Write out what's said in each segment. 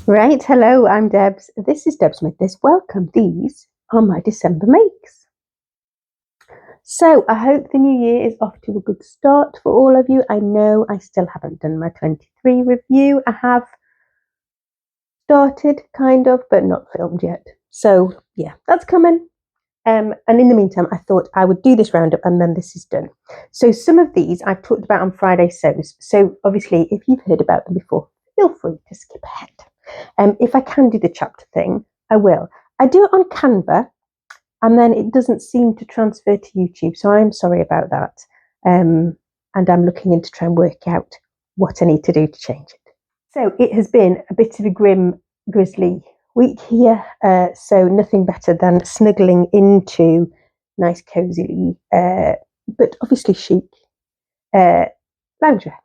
Right, hello, I'm Debs. This is Debs Makes. Welcome. These are my December makes. So I hope the new year is off to a good start for all of you. I know I still haven't done my 23 review. I have started, kind of, but not filmed yet. So yeah, that's coming. And in the meantime, I thought I would do this roundup and then this is done. So some of these I've talked about on Friday sews. So obviously, if you've heard about them before, feel free to skip ahead. If I can do the chapter thing, I will. I do it on Canva, and then it doesn't seem to transfer to YouTube, so I'm sorry about that. And I'm looking into try and work out what I need to do to change it. So it has been a bit of a grisly week here, so nothing better than snuggling into nice, cosy, but obviously chic loungewear.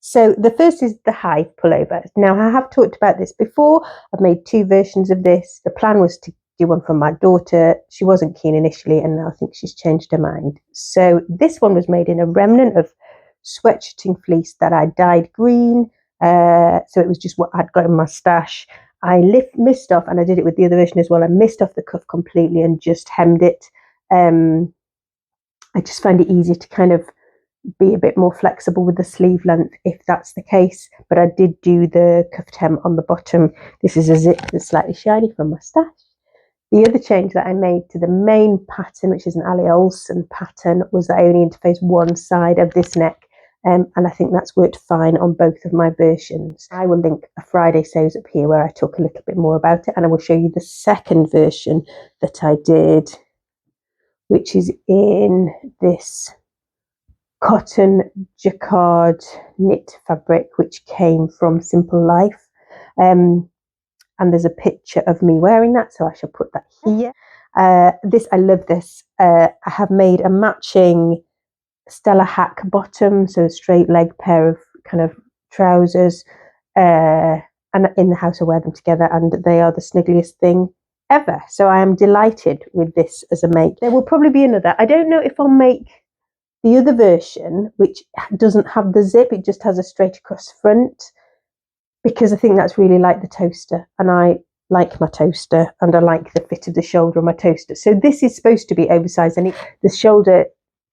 So the first is the Hive pullover. Now I have talked about this before. I've made two versions of this. The plan was to do one for my daughter. She wasn't keen initially, and now I think she's changed her mind. So this one was made in a remnant of sweatshirting fleece that I dyed green. So it was just what I'd got in my stash. I missed off, and I did it with the other version as well. I missed off the cuff completely and just hemmed it. I just find it easier to kind of be a bit more flexible with the sleeve length if that's the case, but I did do the cuffed hem on the bottom. This is a zip that's slightly shiny from my stash. The other change that I made to the main pattern, which is an Allie Olson pattern, was that I only interfaced one side of this neck, and I think that's worked fine on both of my versions. I will link a Friday sews up here where I talk a little bit more about it, and I will show you the second version that I did, which is in this cotton jacquard knit fabric, which came from Simple Life. And there's a picture of me wearing that, so I shall put that here. I love this. I have made a matching Stella Hack bottom, so a straight leg pair of kind of trousers. And in the house I wear them together, and they are the snuggliest thing ever. So I am delighted with this as a make. There will probably be another. I don't know if I'll make the other version, which doesn't have the zip, it just has a straight across front, because I think that's really like the toaster, and I like my toaster, and I like the fit of the shoulder on my toaster. So this is supposed to be oversized, and the shoulder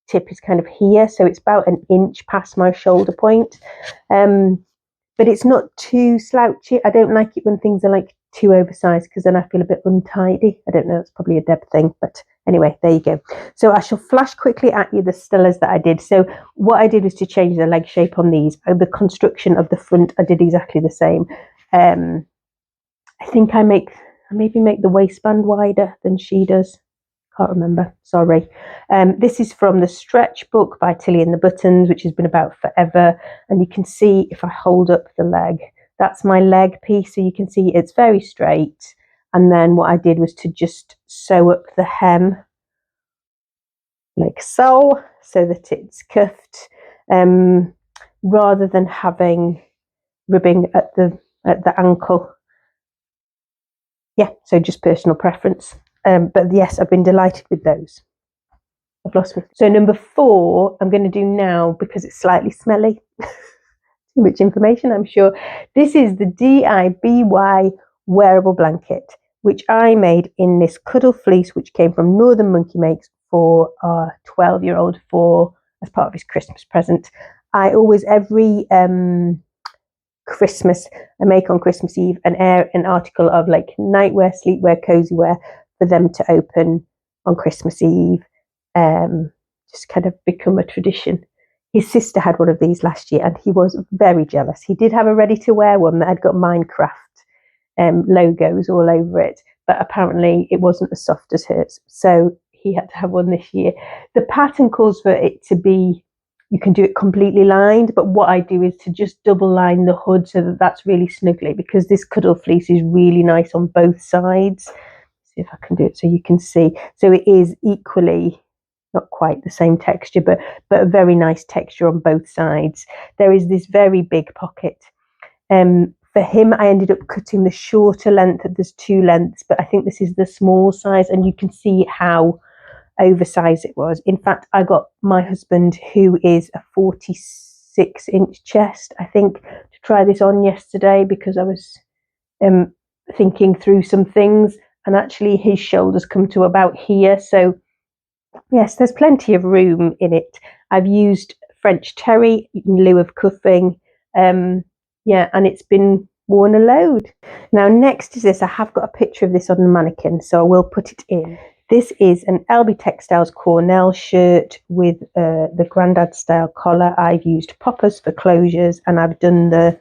tip is kind of here, so it's about an inch past my shoulder point. But it's not too slouchy. I don't like it when things are like too oversized, because then I feel a bit untidy. I don't know, it's probably a Deb thing, but anyway, there you go. So I shall flash quickly at you the Stellas that I did. So what I did was to change the leg shape on these. The construction of the front, I did exactly the same. I think I maybe make the waistband wider than she does. Can't remember, sorry. This is from the Stretch book by Tilly and the Buttons, which has been about forever. And you can see if I hold up the leg, that's my leg piece. So you can see it's very straight. And then what I did was to just sew up the hem like so that it's cuffed, rather than ribbing at the ankle. Yeah, so just personal preference. But yes, I've been delighted with those. I've lost me. So number 4, I'm going to do now because it's slightly smelly. Too much information, I'm sure. This is the DIY wearable blanket, which I made in this cuddle fleece, which came from Northern Monkey Makes for our 12-year-old as part of his Christmas present. I always, every Christmas, I make on Christmas Eve an article of like nightwear, sleepwear, cozy wear for them to open on Christmas Eve. Just kind of become a tradition. His sister had one of these last year and he was very jealous. He did have a ready to wear one that had got Minecraft logos all over it, but apparently it wasn't as soft as hers. So he had to have one this year. The pattern calls for it to be, you can do it completely lined, but what I do is to just double line the hood so that that's really snuggly, because this cuddle fleece is really nice on both sides. See if I can do it so you can see. So it is equally, not quite the same texture, but a very nice texture on both sides. There is this very big pocket. For him, I ended up cutting the shorter length. There's 2 lengths, but I think this is the small size, and you can see how oversized it was. In fact, I got my husband, who is a 46-inch chest, I think, to try this on yesterday, because I was thinking through some things, and actually his shoulders come to about here. So yes, there's plenty of room in it. I've used French terry in lieu of cuffing. Yeah, and it's been worn a load. Now next is this. I have got a picture of this on the mannequin, so I will put it in. This is an LB Textiles Cornell shirt with the Grandad style collar. I've used poppers for closures, and I've done the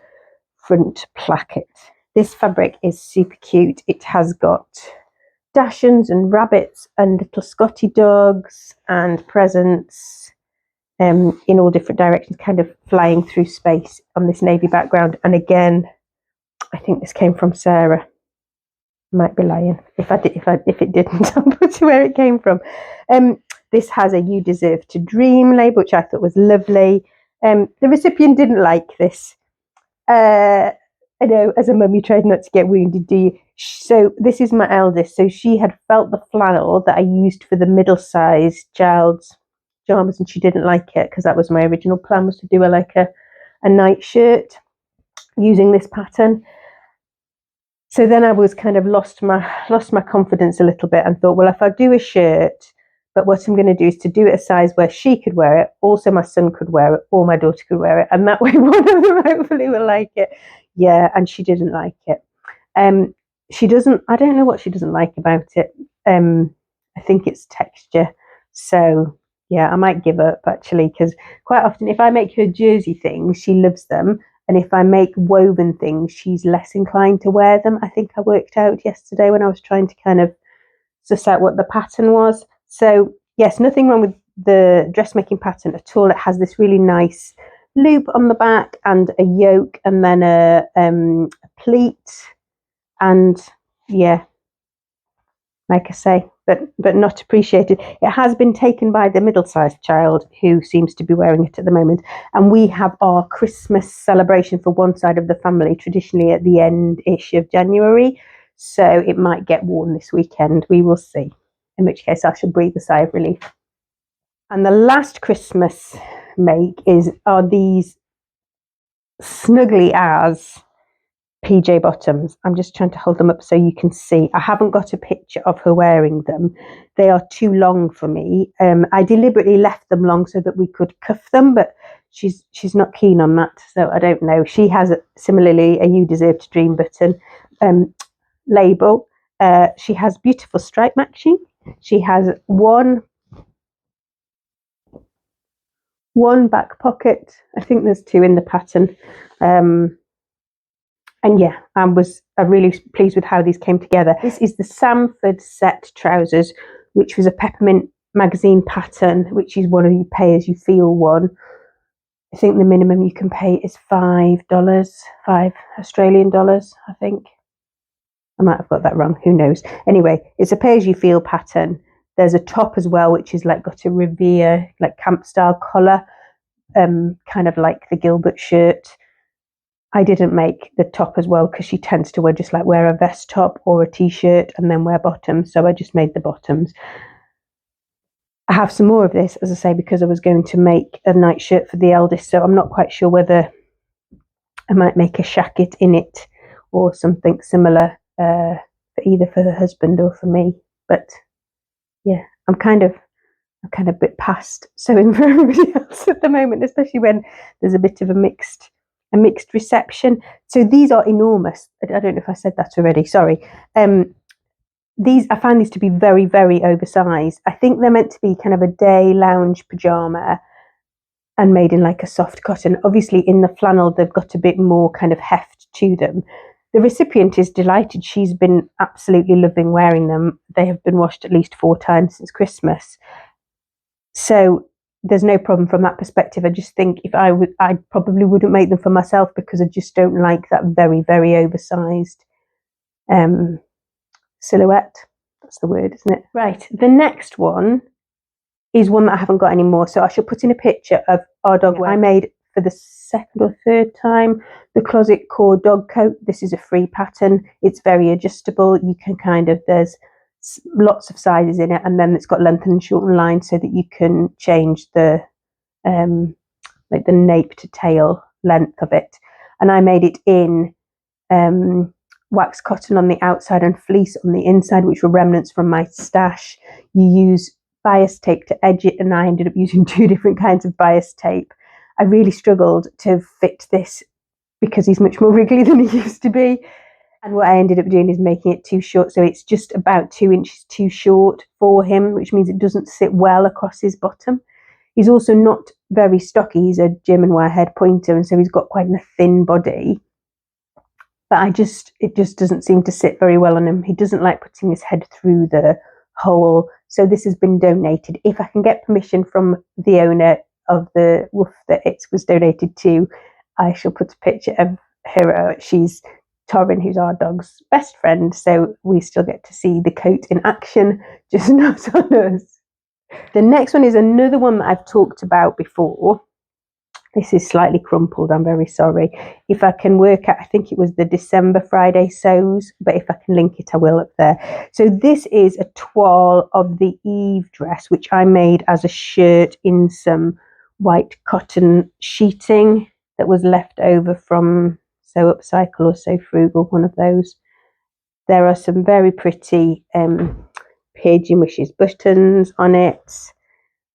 front placket. This fabric is super cute. It has got dachshunds and rabbits and little Scotty dogs and presents in all different directions, kind of flying through space on this navy background. And again, I think this came from Sarah. Might be lying. If it didn't, I'll put where it came from. This has a "You Deserve to Dream" label, which I thought was lovely. The recipient didn't like this. I know, as a mum, you try not to get wounded, do you? So this is my eldest. So she had felt the flannel that I used for the middle-sized child's pajamas, and she didn't like it because that was my original plan, was to do a night shirt using this pattern. So then I was kind of lost my confidence a little bit and thought, well, if I do a shirt, but what I'm going to do is to do it a size where she could wear it, also my son could wear it, or my daughter could wear it, and that way one of them hopefully will like it. Yeah, and she didn't like it. She doesn't. I don't know what she doesn't like about it. I think it's texture. So yeah, I might give up actually, because quite often if I make her jersey things, she loves them. And if I make woven things, she's less inclined to wear them. I think I worked out yesterday when I was trying to kind of suss out what the pattern was. So yes, nothing wrong with the dressmaking pattern at all. It has this really nice loop on the back and a yoke, and then a pleat. And yeah, like I say, but not appreciated. It has been taken by the middle-sized child, who seems to be wearing it at the moment. And we have our Christmas celebration for one side of the family traditionally at the end-ish of January. So it might get worn this weekend. We will see. In which case I shall breathe a sigh of relief. And the last Christmas make are these snuggly as PJ bottoms. I'm just trying to hold them up so you can see. I haven't got a picture of her wearing them. They are too long for me. I deliberately left them long so that we could cuff them, but she's not keen on that, so I don't know. She has similarly a "You Deserve to Dream" button label. She has beautiful stripe matching. She has one back pocket. I think there's two in the pattern. And yeah, I'm really pleased with how these came together. This is the Samford set trousers, which was a Peppermint magazine pattern, which is one of you pay as you feel one. I think the minimum you can pay is $5, $5 Australian dollars, I think. I might have got that wrong, who knows. Anyway, it's a pay as you feel pattern. There's a top as well, which is got a Revere, camp style collar, kind of like the Gilbert shirt. I didn't make the top as well because she tends to wear a vest top or a t-shirt and then wear bottoms, so I just made the bottoms. I have some more of this, as I say, because I was going to make a night shirt for the eldest, so I'm not quite sure whether I might make a shacket in it or something similar for either for the husband or for me. But yeah, I'm kind of a bit past sewing for everybody else at the moment, especially when there's a bit of a mixed reception. So these are enormous. I don't know if I said that already, sorry. I find these to be very, very oversized. I think they're meant to be kind of a day lounge pajama and made in a soft cotton. Obviously in the flannel they've got a bit more kind of heft to them. The recipient is delighted. She's been absolutely loving wearing them. They have been washed at least 4 times since Christmas. So there's no problem from that perspective. I just think if I probably wouldn't make them for myself because I just don't like that very, very oversized silhouette. That's the word, isn't it? Right. The next one is one that I haven't got anymore. So I shall put in a picture of our dog. I made for the 2nd or 3rd time the Closet Core dog coat. This is a free pattern. It's very adjustable. You can there's lots of sizes in it, and then it's got length and shortened lines so that you can change the the nape to tail length of it. And I made it in wax cotton on the outside and fleece on the inside, which were remnants from my stash. You use bias tape to edge it, and I ended up using 2 different kinds of bias tape. I really struggled to fit this because he's much more wriggly than he used to be. And what I ended up doing is making it too short. So it's just about 2 inches too short for him, which means it doesn't sit well across his bottom. He's also not very stocky. He's a German Wirehead pointer, and so he's got quite a thin body. But it just doesn't seem to sit very well on him. He doesn't like putting his head through the hole. So this has been donated. If I can get permission from the owner of the woof that it was donated to, I shall put a picture of her. She's Torrin, who's our dog's best friend. So we still get to see the coat in action, just not on us. The next one is another one that I've talked about before. This is slightly crumpled, I'm very sorry. If I can work out, I think it was the December Friday sews, but if I can link it, I will up there. So this is a toile of the Eve dress, which I made as a shirt in some white cotton sheeting that was left over from Sew Upcycle or Sew Frugal, one of those. There are some very pretty Pigeon Wishes buttons on it.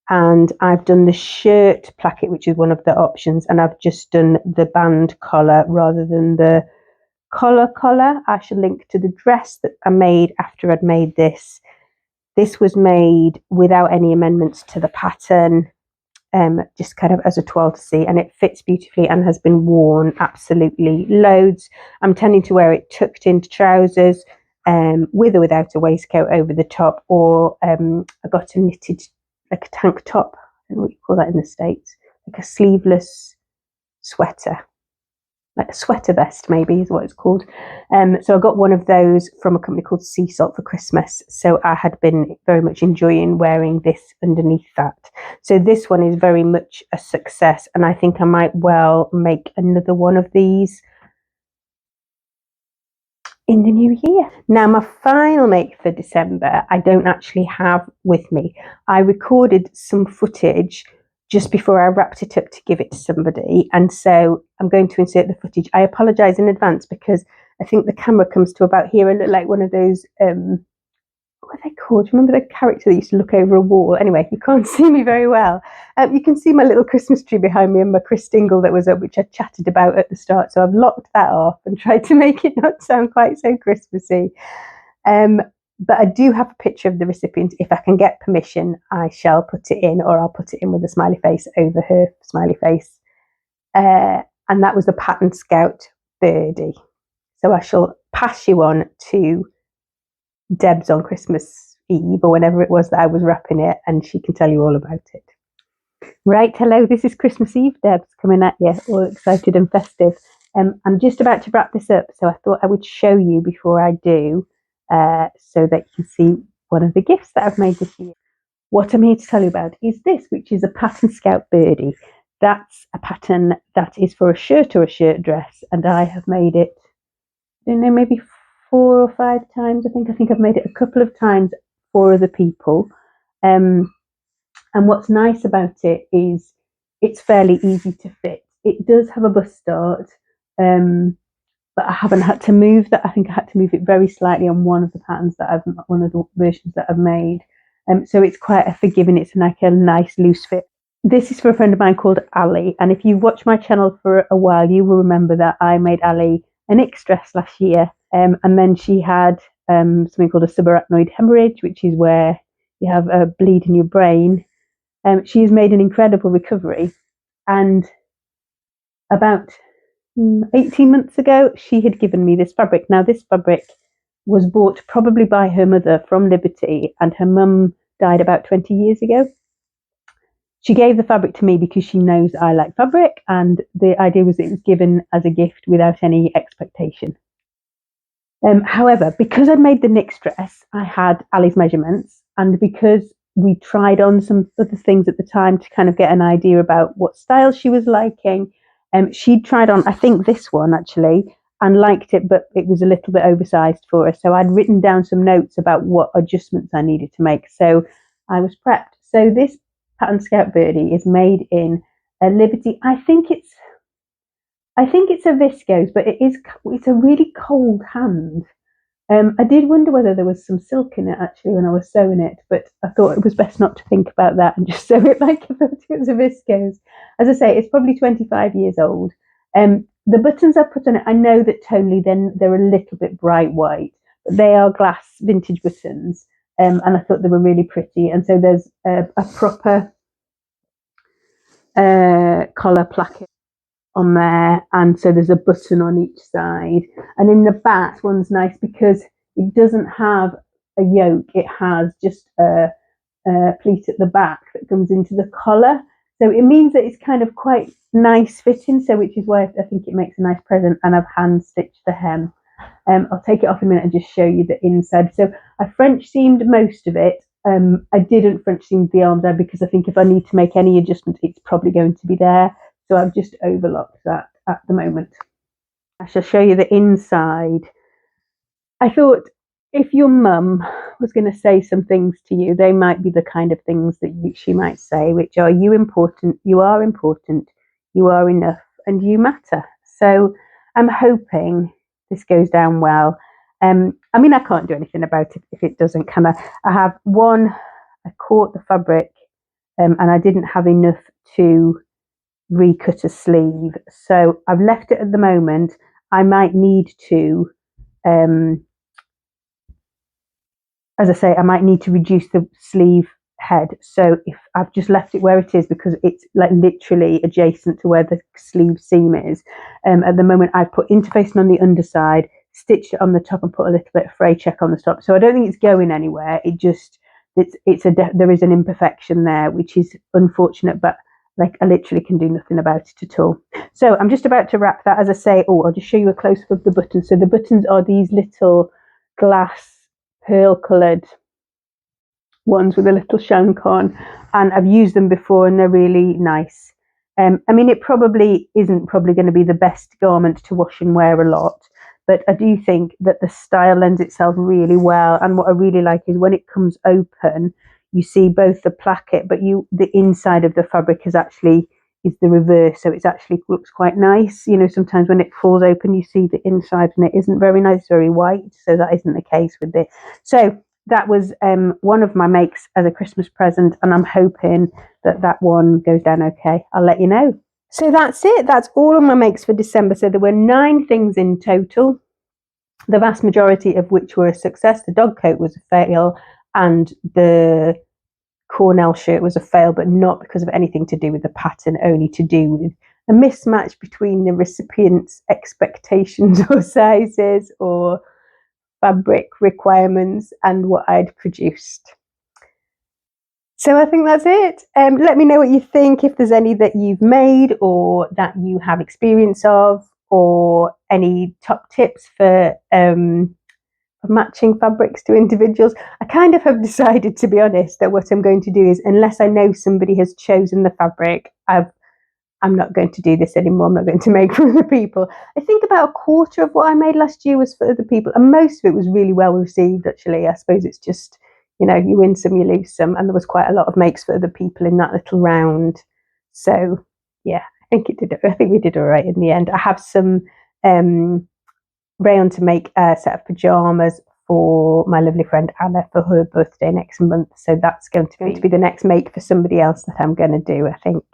And I've done the shirt placket, which is one of the options, and I've just done the band collar rather than the collar. I shall link to the dress that I made after I'd made this. This was made without any amendments to the pattern, just kind of as a toile to see, and it fits beautifully and has been worn absolutely loads. I'm tending to wear it tucked into trousers, with or without a waistcoat over the top, or I got a knitted, like a tank top, I don't know what you call that in the States, like a sleeveless sweater, like a sweater vest maybe is what it's called. So I got one of those from a company called Sea Salt for Christmas. So I had been very much enjoying wearing this underneath that. So this one is very much a success, and I think I might well make another one of these in the new year. Now, my final make for December, I don't actually have with me. I recorded some footage just before I wrapped it up to give it to somebody, and so I'm going to insert the footage. I apologise in advance because I think the camera comes to about here and look like one of those what are they called? Do you remember the character that used to look over a wall? Anyway, you can't see me very well. You can see my little Christmas tree behind me and my Chris Dingle that was up, which I chatted about at the start. So I've locked that off and tried to make it not sound quite so Christmassy. But I do have a picture of the recipient. If I can get permission, I shall put it in, or I'll put it in with a smiley face over her smiley face. And that was the Pattern Scout Birdie. So I shall pass you on to Deb's on Christmas Eve or whenever it was that I was wrapping it, and she can tell you all about it. Right, hello, this is Christmas Eve. Deb's coming at you, all excited and festive. I'm just about to wrap this up, so I thought I would show you before I do, so that you can see one of the gifts that I've made this year. What I'm here to tell you about is this, which is a Pattern Scout Birdie. That's a pattern that is for a shirt or a shirt dress, and I have made it, I don't know, maybe 4 or 5 times. I think I've made it a couple of times for other people. And what's nice about it is it's fairly easy to fit. It does have a bust start, but I haven't had to move that. I think I had to move it very slightly on one of the patterns that one of the versions that I've made. So it's quite a forgiving. It's like a nice loose fit. This is for a friend of mine called Allie, and if you watch my channel for a while, you will remember that I made Allie an X dress last year. And then she had something called a subarachnoid hemorrhage, which is where you have a bleed in your brain. She has made an incredible recovery. And about 18 months ago, she had given me this fabric. Now, this fabric was bought probably by her mother from Liberty, and her mum died about 20 years ago. She gave the fabric to me because she knows I like fabric, and the idea was it was given as a gift without any expectation. However, because I'd made the Nix dress, I had Allie's measurements, and because we tried on some other things at the time to kind of get an idea about what style she was liking, she'd tried on, I think, this one actually, and liked it, but it was a little bit oversized for her. So I'd written down some notes about what adjustments I needed to make. So I was prepped. So this Pattern Scout Birdie is made in a Liberty. I think it's I think it's a viscose, but it's a really cold hand. I did wonder whether there was some silk in it actually when I was sewing it, but I thought it was best not to think about that and just sew it like I thought it was a viscose. As I say, it's probably 25 years old. The buttons I put on it, I know that tonally then they're a little bit bright white, but they are glass vintage buttons, and I thought they were really pretty. And so there's a proper collar placket on there, and so there's a button on each side, and in the back one's nice because it doesn't have a yoke, it has just a pleat at the back that comes into the collar, so it means that it's kind of quite nice fitting, so which is why I think it makes a nice present. And I've hand stitched the hem. I'll take it off in a minute and just show you the inside. So I French seamed most of it. I didn't French seam the arms there because I think if I need to make any adjustment, it's probably going to be there. So I've just overlocked that at the moment. I shall show you the inside. I thought if your mum was going to say some things to you, they might be the kind of things that she might say, which are you important, you are important, you are enough, and you matter. So I'm hoping this goes down well. I mean, I can't do anything about it if it doesn't, can I? I caught the fabric and I didn't have enough to recut a sleeve, so I've left it at the moment. I might need to as I say, I might need to reduce the sleeve head. So if I've just left it where it is because it's like literally adjacent to where the sleeve seam is. At the moment, I put interfacing on the underside, stitched it on the top, and put a little bit of fray check on the top. So I don't think it's going anywhere. It just there is an imperfection there, which is unfortunate, but like I literally can do nothing about it at all. So I'm just about to wrap that. As I say, I'll just show you a close up of the buttons. So the buttons are these little glass pearl coloured ones with a little shank on, and I've used them before and they're really nice. I mean, it probably isn't going to be the best garment to wash and wear a lot, but I do think that the style lends itself really well. And what I really like is when it comes open, you see both the placket, but the inside of the fabric is the reverse, so it actually looks quite nice. You know, sometimes when it falls open, you see the inside and it isn't very nice, very white. So that isn't the case with this. So that was one of my makes as a Christmas present, and I'm hoping that one goes down okay. I'll let you know. So that's it. That's all of my makes for December. So there were 9 things in total, the vast majority of which were a success. The dog coat was a fail, and the Cornell shirt was a fail, but not because of anything to do with the pattern, only to do with a mismatch between the recipient's expectations or sizes or fabric requirements and what I'd produced. So I think that's it. Let me know what you think, if there's any that you've made or that you have experience of, or any top tips for matching fabrics to individuals. I kind of have decided, to be honest, that what I'm going to do is, unless I know somebody has chosen the fabric, I'm not going to do this anymore. I'm not going to make for other people. I think about a quarter of what I made last year was for other people, and most of it was really well received, actually. I suppose it's just, you know, you win some, you lose some, and there was quite a lot of makes for other people in that little round. So yeah, I think we did all right in the end. I have some rayon to make a set of pajamas for my lovely friend Anna for her birthday next month. So that's going to be the next make for somebody else that I'm going to do, I think.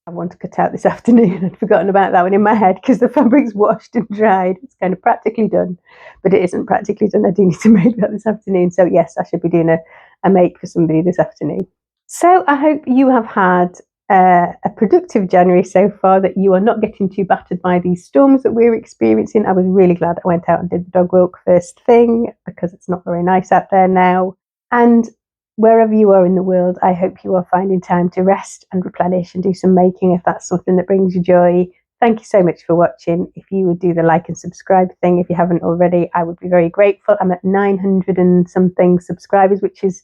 I want to cut out this afternoon. I'd forgotten about that one in my head because the fabric's washed and dried. It's kind of practically done, but it isn't practically done. I do need to make that this afternoon. So yes, I should be doing a make for somebody this afternoon. So I hope you have had a productive January so far, that you are not getting too battered by these storms that we're experiencing. I was really glad I went out and did the dog walk first thing, because it's not very nice out there now. And wherever you are in the world, I hope you are finding time to rest and replenish and do some making if that's something that brings you joy. Thank you so much for watching. If you would do the like and subscribe thing, if you haven't already, I would be very grateful. I'm at 900 and something subscribers, which is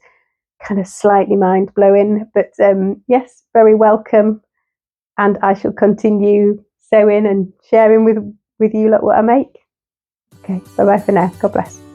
kind of slightly mind-blowing, but yes, very welcome. And I shall continue sewing and sharing with you lot what I make. Okay, bye-bye for now. God bless.